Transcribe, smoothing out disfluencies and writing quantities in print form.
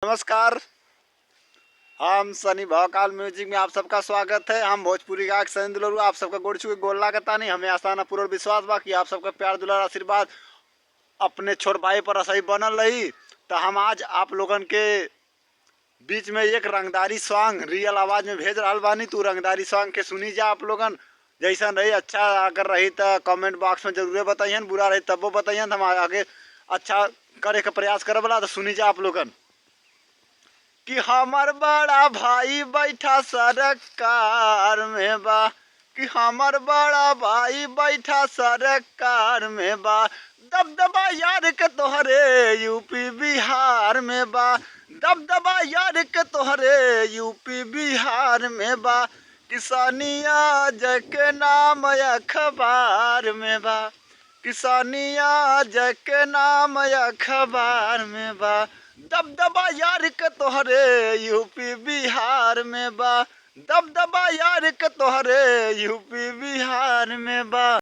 नमस्कार। हम सनी भौकाल म्यूजिक में आप सबका स्वागत है। हम भोजपुरी गायक सनी दुलरू आप सबका गोड़ छू के गोल लागता नहीं। हमें आसाना पूर्ण विश्वास बा कि आप सबका प्यार दुलार आशीर्वाद अपने छोट भाई पर सही बनल रही। तो हम आज आप लोगन के बीच में एक रंगदारी सॉन्ग रियल आवाज में भेज रहा बानी। तू रंगदारी सॉन्ग के सुनी जा आप लोगन। जैसा रही अच्छा अगर रही तो कमेंट बॉक्स में जरूर बताइए, बुरा रही तब वो बताइए। हम आगे अच्छा करे का प्रयास करे वाला तो सुनी जा आप लोगन। कि हमर बड़ा भाई बैठा सरकार में बा, कि हमर बड़ा भाई बैठा सरकार में बा। दबदबा यार के तोहरे यूपी बिहार में बा, दबदबा यार के तोहरे यूपी बिहार में बा। किसानिया जय के नाम अखबार में बा, किसानिया जय के नाम अखबार में बा। दबदबा यार के तोहरे यूपी बिहार में बा, दबदबा यार के तोहरे यूपी बिहार में बा।